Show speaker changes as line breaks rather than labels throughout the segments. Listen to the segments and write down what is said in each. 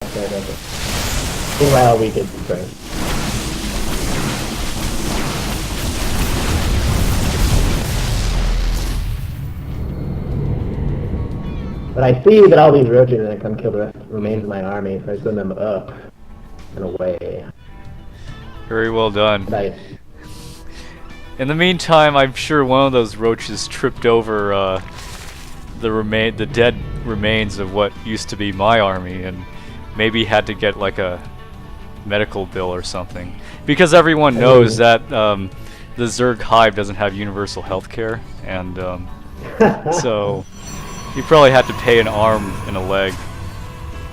Starcraft. Meanwhile, we could try. But I see that all these roaches are gonna come kill the remains of my army, so I send them up and away.
Very well done.
Nice.
In the meantime, I'm sure one of those roaches tripped over the dead remains of what used to be my army, and maybe had to get like a medical bill or something. Because everyone knows that the Zerg Hive doesn't have universal health care, and so you probably had to pay an arm and a leg.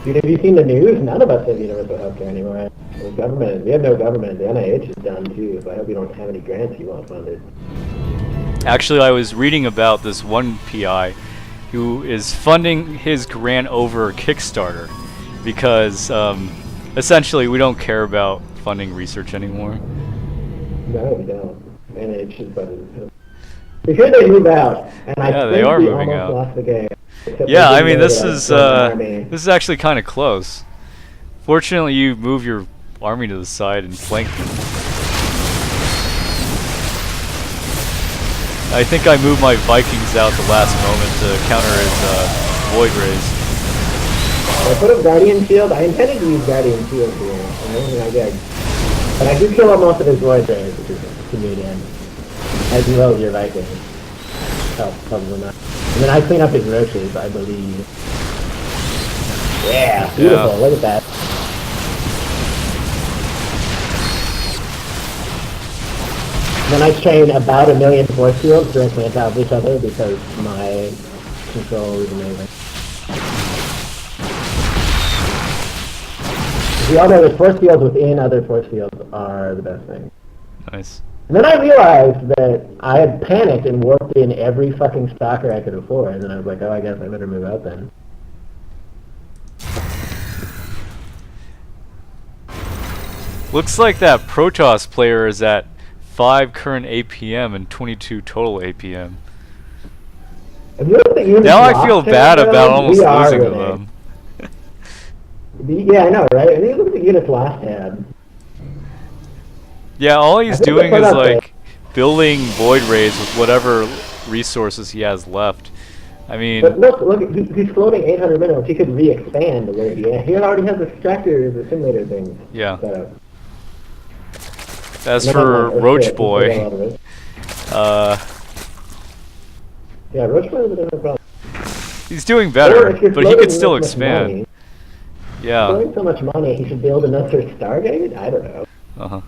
Dude, have you seen the news? None of us have universal health care anymore. The government, we have no government. The NIH is done too, so I hope you don't have any grants you want funded.
Actually, I was reading about this one PI who is funding his grant over Kickstarter because essentially we don't care about funding research anymore.
No, we don't. NIH is budgeted. We should they move out, and I think
they are
we
moving
almost
out.
lost the game.
Yeah, I mean this is actually kind of close. Fortunately, you move your army to the side and flank them. I think I moved my Vikings out the last moment to counter his Void Rays.
I put up Guardian Shield. I intended to use Guardian Shield here, and I don't think I did. But I did kill up most of his Void Rays, which is convenient. As well as your Vikings. Oh, probably not. And then I clean up his roaches, I believe. Yeah, beautiful, look at that. And then I train about 1 million force fields directly on top of each other because my control is amazing. The other force fields within other force fields are the best thing.
Nice.
And then I realized that I had panicked and warped in every fucking stalker I could afford, and then I was like, oh, I guess I better move out then.
Looks like that Protoss player is at 5 current APM and 22 total APM. Now I feel bad about almost losing to them.
Yeah, I know, right? I think look at the units last tab.
Yeah, all he's doing is like building Void Rays with whatever resources he has left. I mean,
but look, he's floating 800 minerals. He could re-expand where he already has the extractor, the simulator thing.
Yeah.
Set up.
As for Roach Boy,
yeah, Roach Boy is a different problem.
He's doing better, but he could still expand. Yeah.
Throwing so much money, he should build another Stargate? I don't know.
Uh-huh.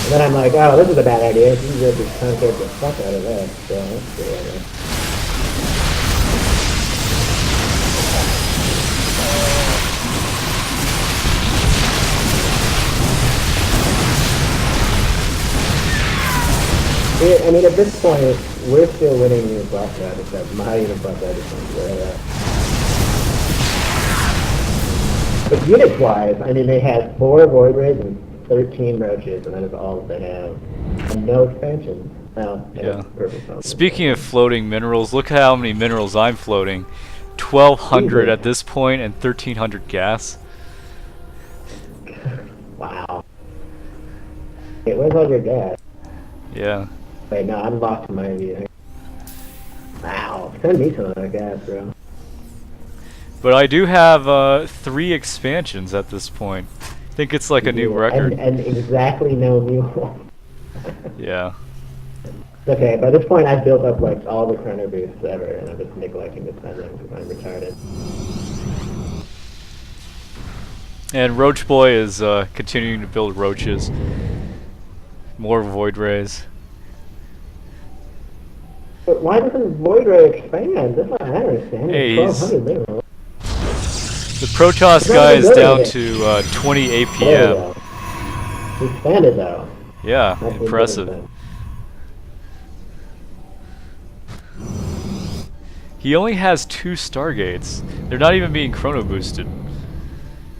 And then I'm like, oh, this is a bad idea. You can just conquer the fuck out of that. So that's a good idea. Yeah, I mean, at this point, we're still winning unit block that, except my unit block that is where But units-wise, I mean, they had 4 Void Rays and 13 roaches, and that is all that they have. And no expansion. Well,
yeah. Speaking of floating minerals, look how many minerals I'm floating. 1,200 at this point and 1,300 gas.
Wow. Wait, where's all your gas?
Yeah.
Wait, no, I'm locked in my meeting. Wow, send me some of that gas, bro.
But I do have 3 expansions at this point. I think it's like a new record.
And exactly no mule.
Yeah.
Okay, by this point I've built up like all the chrono boosts ever, and I'm just neglecting to spend them because I'm retarded.
And Roach Boy is continuing to build roaches. More Void Rays.
But why doesn't Void Ray expand? That's what I understand.
Hey,
1,200 minerals.
The Protoss guy is down to 20 APM.
He expanded though.
Yeah,
That's
impressive. He only has 2 Stargates. They're not even being chrono boosted.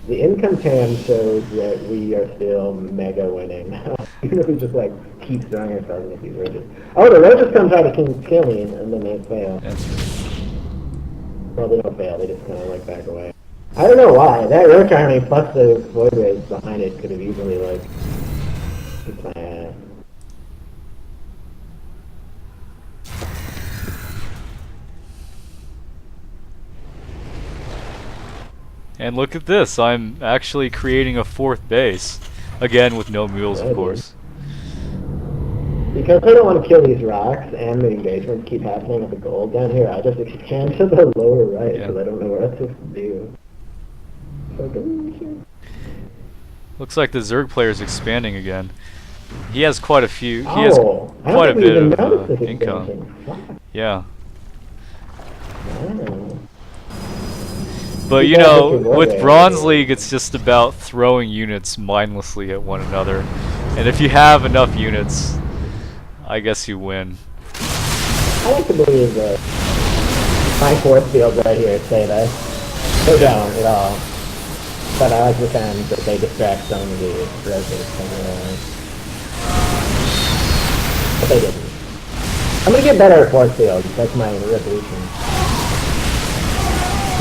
The income cam shows that we are still mega winning. Even if we just like keep throwing ourselves against these roaches. Oh, the roaches come try to kill me, and then they fail.
Yeah.
Well, they don't fail, they just kind of like back away. I don't know why. That roach army plus the void rays behind it could have easily like kicked my ass.
And look at this, I'm actually creating a 4th base. Again, with no mules, of course.
Because I don't want to kill these rocks and the engagements keep happening with the gold down here, I just expand to the lower right because I don't know what else to do.
Looks like the Zerg player is expanding again. He has quite a few. He has quite a bit of income. Yeah. But you know, with Bronze League, it's just about throwing units mindlessly at one another, and if you have enough units, I guess you win.
I like to believe that my force fields right here say that they don't at all. But I like to pretend that they distract some of the roaches from but they didn't. I'm gonna get better at force fields. That's my resolution.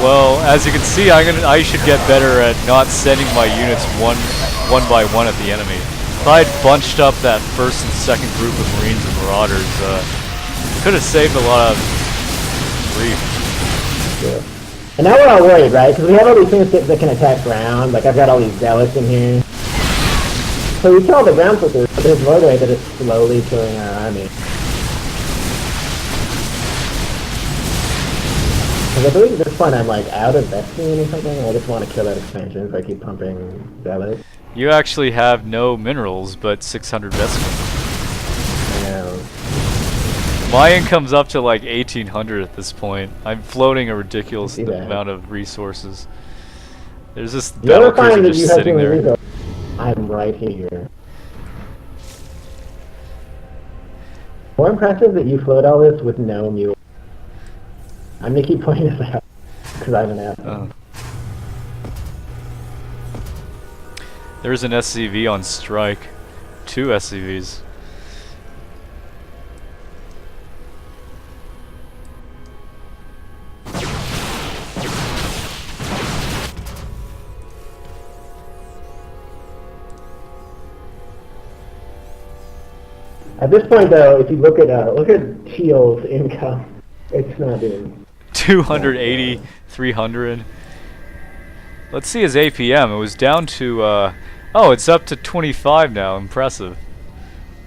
Well, as you can see, I should get better at not sending my units one by one at the enemy. If I had bunched up that first and second group of Marines and Marauders, could have saved a lot of grief.
Yeah. And now we're all worried, right? Because we have all these things that can attack ground. Like I've got all these zealots in here. So we kill all the ground flippers, but there's Void Ray that is slowly killing our army. Because I believe at this point I'm like out of investing or something. I just want to kill that expansion so I keep pumping zealots.
You actually have no minerals, but 600 Vestment.
I know.
My income's up to like 1800 at this point. I'm floating a ridiculous amount of resources. There's this battle cruiser just sitting there.
I'm right here. More impressive that you float all this with no mule. I'm gonna keep pointing this out because I'm an asshole.
There's an SCV on strike. 2 SCVs.
At this point, though, if you look at Teal's income, it's not doing
280, 300. Let's see his APM. It was down to oh, it's up to 25 now. Impressive.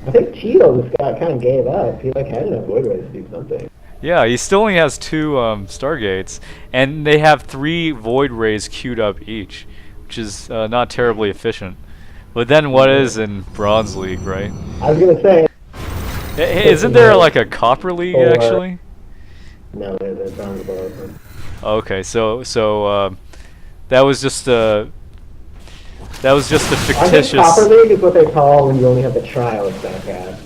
I think Teal just kind of gave up. He like had enough Void Rays to do something.
Yeah, he still only has 2 Stargates, and they have 3 Void Rays queued up each, which is not terribly efficient. But then what is in Bronze League, right?
I was gonna say.
Hey, isn't there like a Copper League actually?
No, there's Bronze below.
Okay, so that was just a fictitious.
I think Copper League is what they call when you only have the trial of Starcraft.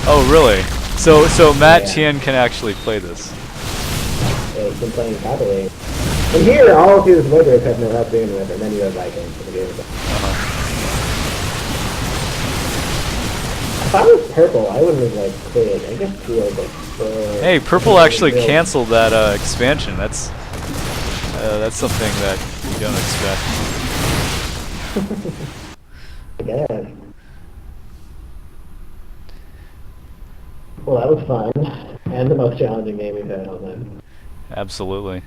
Oh really? So Matt Tien can actually play this.
Yeah, he's been playing Copper League. And here, all of his Void Rays have no help doing with, and then you have Vikings for the game. If I was purple, I wouldn't have like quit. I guess Teal like.
Hey, purple actually canceled that expansion. That's something that you don't expect.
I guess. Well, that was fun, and the most challenging game we've had all night.
Absolutely.